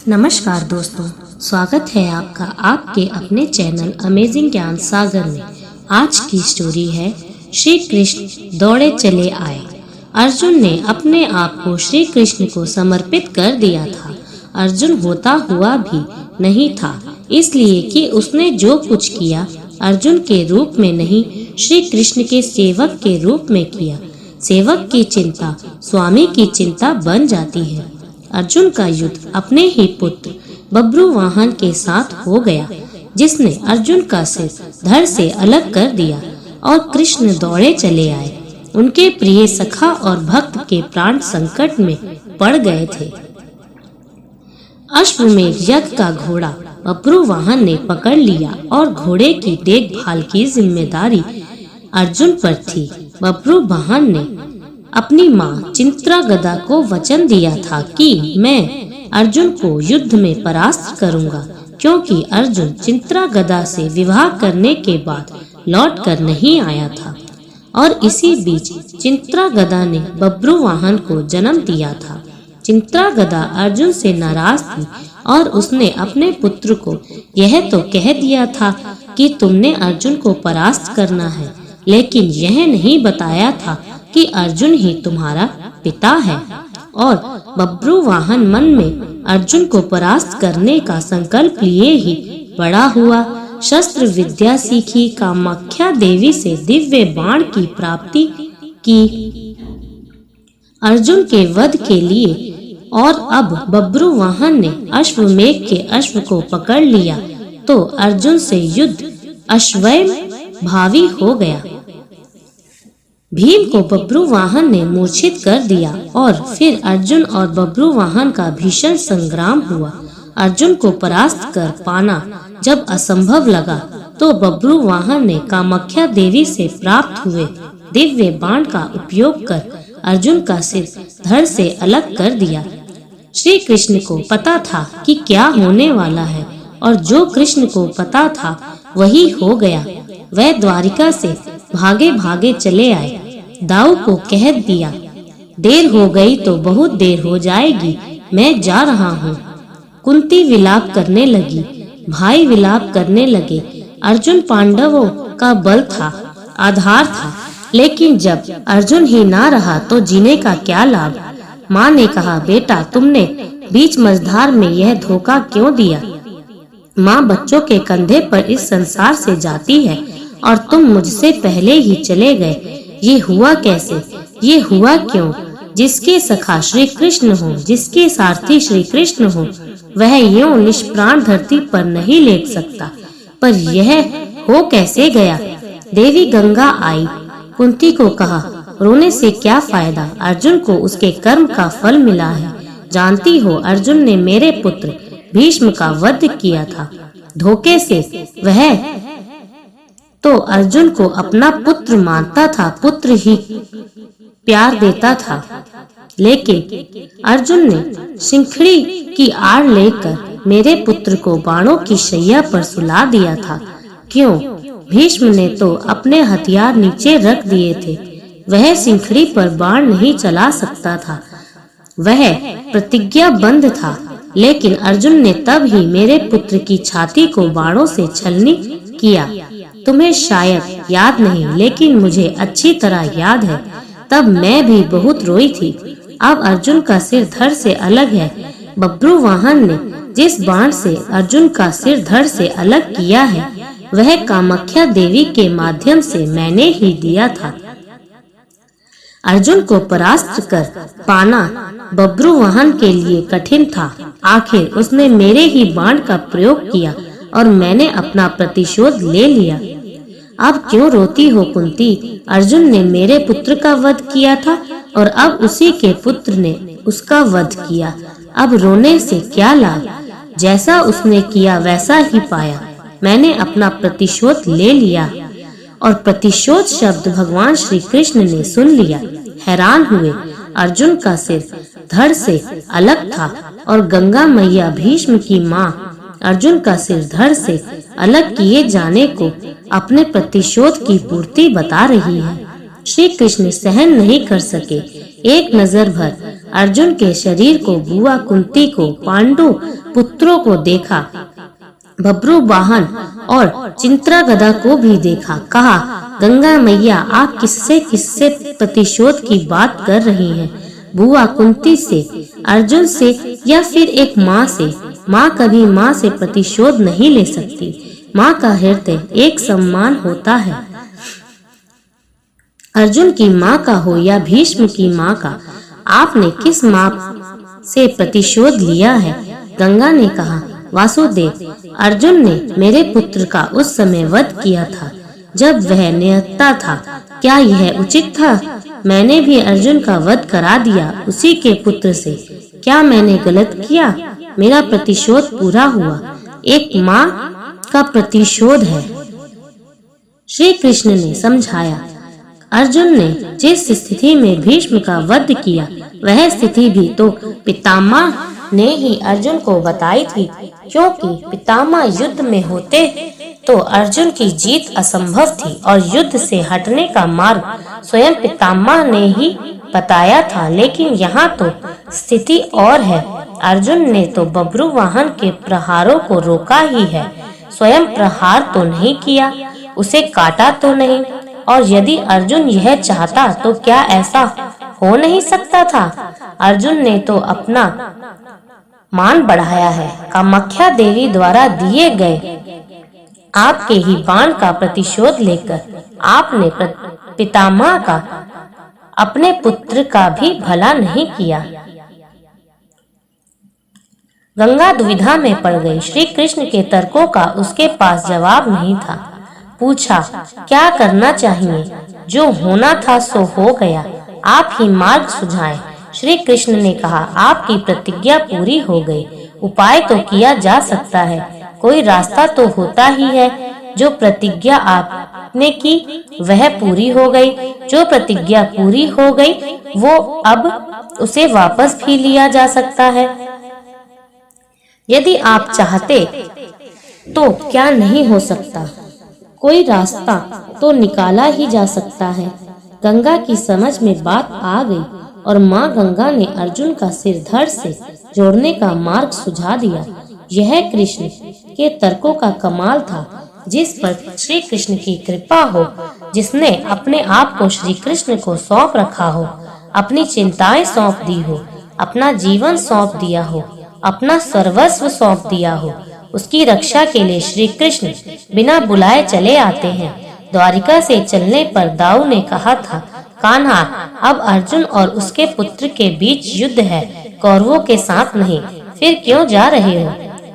नमस्कार दोस्तों, स्वागत है आपका आपके अपने चैनल अमेजिंग ज्ञान सागर में। आज की स्टोरी है श्री कृष्ण दौड़े चले आए। अर्जुन ने अपने आप को श्री कृष्ण को समर्पित कर दिया था। अर्जुन होता हुआ भी नहीं था, इसलिए कि उसने जो कुछ किया अर्जुन के रूप में नहीं, श्री कृष्ण के सेवक के रूप में किया। सेवक की चिंता स्वामी की चिंता बन जाती है। अर्जुन का युद्ध अपने ही पुत्र बब्रुवाहन के साथ हो गया, जिसने अर्जुन का सिर धड़ से अलग कर दिया और कृष्ण दौड़े चले आए। उनके प्रिय सखा और भक्त के प्राण संकट में पड़ गए थे। अश्वमेध यज्ञ का घोड़ा बब्रुवाहन ने पकड़ लिया और घोड़े की देखभाल की जिम्मेदारी अर्जुन पर थी। बब्रुवाहन ने अपनी माँ चिंत्रागदा को वचन दिया था कि मैं अर्जुन को युद्ध में परास्त करूंगा, क्योंकि अर्जुन चिंत्रागदा से विवाह करने के बाद लौट कर नहीं आया था। और इसी बीच चिंत्रागदा ने बब्रुवाहन को जन्म दिया था। चिंत्रागदा अर्जुन से नाराज थी और उसने अपने पुत्र को यह तो कह दिया था कि तुमने अर्जुन को परास्त करना है, लेकिन यह नहीं बताया था कि अर्जुन ही तुम्हारा पिता है। और बब्रुवाहन मन में अर्जुन को परास्त करने का संकल्प लिए ही बड़ा हुआ। शस्त्र विद्या सीखी, कामाख्या देवी से दिव्य बाण की प्राप्ति की अर्जुन के वध के लिए। और अब बब्रुवाहन ने अश्वमेध के अश्व को पकड़ लिया तो अर्जुन से युद्ध अश्वयं हो गया। भीम को बब्रुवाहन ने मूर्छित कर दिया और फिर अर्जुन और बब्रुवाहन का भीषण संग्राम हुआ। अर्जुन को परास्त कर पाना जब असंभव लगा तो बब्रुवाहन ने कामाख्या देवी से प्राप्त हुए दिव्य बाण का उपयोग कर अर्जुन का सिर धड़ से अलग कर दिया। श्री कृष्ण को पता था कि क्या होने वाला है और जो कृष्ण को पता था वही हो गया। वह द्वारिका से भागे भागे चले आए। दाऊ को कह दिया, देर हो गई तो बहुत देर हो जाएगी, मैं जा रहा हूँ। कुंती विलाप करने लगी, भाई विलाप करने लगे। अर्जुन पांडवों का बल था, आधार था, लेकिन जब अर्जुन ही ना रहा तो जीने का क्या लाभ। माँ ने कहा, बेटा तुमने बीच मझधार में यह धोखा क्यों दिया। माँ बच्चों के कंधे पर इस संसार से जाती है और तुम मुझसे पहले ही चले गए। ये हुआ कैसे, ये हुआ क्यों। जिसके सखा श्री कृष्ण हो, जिसके सारथी श्री कृष्ण हो, वह यूं निष्प्राण धरती पर नहीं लेट सकता। पर यह हो कैसे गया। देवी गंगा आई, कुंती को कहा, रोने से क्या फायदा, अर्जुन को उसके कर्म का फल मिला है। जानती हो अर्जुन ने मेरे पुत्र भीष्म का वध किया था धोखे से। वह तो अर्जुन को अपना पुत्र मानता था, पुत्र ही प्यार देता था, लेकिन अर्जुन ने सिंखड़ी की आड़ लेकर मेरे पुत्र को बाणों की शैया पर सुला दिया था। क्यों, भीष्म ने तो अपने हथियार नीचे रख दिए थे। वह सिंखड़ी पर बाण नहीं चला सकता था, वह प्रतिज्ञाबद्ध था। लेकिन अर्जुन ने तब ही मेरे पुत्र की छाती को बाणों से छलनी किया। तुम्हें शायद याद नहीं, लेकिन मुझे अच्छी तरह याद है। तब मैं भी बहुत रोई थी। अब अर्जुन का सिर धड़ से अलग है। बब्रुवाहन ने जिस बाण से अर्जुन का सिर धड़ से अलग किया है, वह कामाख्या देवी के माध्यम से मैंने ही दिया था। अर्जुन को परास्त कर पाना बब्रुवाहन के लिए कठिन था। आखिर उसने मेरे ही बाण का प्रयोग किया और मैंने अपना प्रतिशोध ले लिया। अब क्यों रोती हो कुंती, अर्जुन ने मेरे पुत्र का वध किया था और अब उसी के पुत्र ने उसका वध किया। अब रोने से क्या लाभ, जैसा उसने किया वैसा ही पाया। मैंने अपना प्रतिशोध ले लिया। और प्रतिशोध शब्द भगवान श्री कृष्ण ने सुन लिया। हैरान हुए, अर्जुन का सिर धड़ से अलग था और गंगा मैया भीष्म की माँ अर्जुन का सिर धड़ से अलग किए जाने को अपने प्रतिशोध की पूर्ति बता रही है। श्री कृष्ण सहन नहीं कर सके। एक नजर भर अर्जुन के शरीर को, बुआ कुंती को, पांडु पुत्रों को देखा, बब्रू वाहन और चिंत्रागदा को भी देखा। कहा, गंगा मैया, आप किससे प्रतिशोध की बात कर रही हैं? बुआ कुंती से, अर्जुन से, या फिर एक माँ से? माँ कभी माँ से प्रतिशोध नहीं ले सकती। माँ का हृदय एक समान होता है। अर्जुन की माँ का हो या भीष्म की माँ का, आपने किस माँ से प्रतिशोध लिया है? गंगा ने कहा, वासुदेव, अर्जुन ने मेरे पुत्र का उस समय वध किया था जब वह निहत्था था। क्या यह उचित था? मैंने भी अर्जुन का वध करा दिया उसी के पुत्र से। क्या मैंने गलत किया? मेरा प्रतिशोध पूरा हुआ। एक माँ का प्रतिशोध है। श्री कृष्ण ने समझाया, अर्जुन ने जिस स्थिति में भीष्म का वध किया, वह स्थिति भी तो पितामह ने ही अर्जुन को बताई थी, क्योंकि पितामह युद्ध में होते तो अर्जुन की जीत असंभव थी और युद्ध से हटने का मार्ग स्वयं पितामह ने ही बताया था। लेकिन यहाँ तो स्थिति और है। अर्जुन ने तो बब्रू वाहन के प्रहारों को रोका ही है, स्वयं प्रहार तो नहीं किया, उसे काटा तो नहीं। और यदि अर्जुन यह चाहता तो क्या ऐसा हो नहीं सकता था? अर्जुन ने तो अपना मान बढ़ाया है। कामाख्या देवी द्वारा दिए गए आपके ही बाण का प्रतिशोध लेकर आपने पितामह का, अपने पुत्र का भी भला नहीं किया। गंगा दुविधा में पड़ गई। श्री कृष्ण के तर्कों का उसके पास जवाब नहीं था। पूछा, क्या करना चाहिए? जो होना था सो हो गया, आप ही मार्ग सुझाएं। श्री कृष्ण ने कहा, आपकी प्रतिज्ञा पूरी हो गई। उपाय तो किया जा सकता है, कोई रास्ता तो होता ही है। जो प्रतिज्ञा आपने की वह पूरी हो गई। जो प्रतिज्ञा पूरी हो गई वो अब उसे वापस भी लिया जा सकता है। यदि आप चाहते तो क्या नहीं हो सकता? कोई रास्ता तो निकाला ही जा सकता है। गंगा की समझ में बात आ गई और माँ गंगा ने अर्जुन का सिर धड़ से जोड़ने का मार्ग सुझा दिया। यह कृष्ण के तर्कों का कमाल था, जिस पर श्री कृष्ण की कृपा हो, जिसने अपने आप को श्री कृष्ण को सौंप रखा हो, अपनी चिंताएं सौंप दी हो, अपना जीवन सौंप दिया हो, अपना सर्वस्व सौंप दिया हो। उसकी रक्षा के लिए श्री कृष्ण बिना बुलाए चले आते हैं। द्वारिका से चलने पर दाऊ ने कहा था, कान्हा, अब अर्जुन और उसके पुत्र के बीच युद्ध है, कौरवों के साथ नहीं, फिर क्यों जा रहे हो?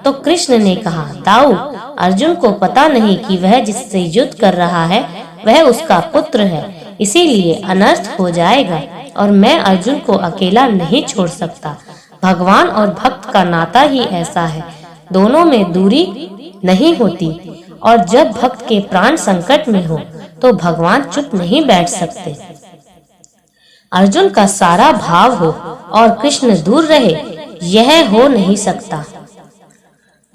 तो कृष्ण ने कहा, दाऊ, अर्जुन को पता नहीं कि वह जिससे युद्ध कर रहा है वह उसका पुत्र है, इसीलिए अनर्थ हो जाएगा और मैं अर्जुन को अकेला नहीं छोड़ सकता। भगवान और भक्त का नाता ही ऐसा है, दोनों में दूरी नहीं होती, और जब भक्त के प्राण संकट में हो तो भगवान चुप नहीं बैठ सकते। अर्जुन का सारा भाव हो और कृष्ण दूर रहे, यह हो नहीं सकता।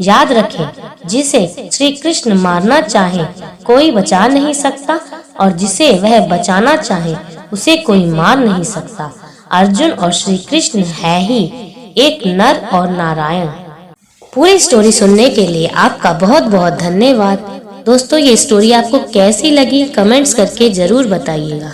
याद रखें, जिसे श्री कृष्ण मारना चाहे कोई बचा नहीं सकता, और जिसे वह बचाना चाहे उसे कोई मार नहीं सकता। अर्जुन और श्री कृष्ण है ही एक नर और नारायण। पूरी स्टोरी सुनने के लिए आपका बहुत बहुत धन्यवाद। दोस्तों, ये स्टोरी आपको कैसी लगी कमेंट्स करके जरूर बताइएगा।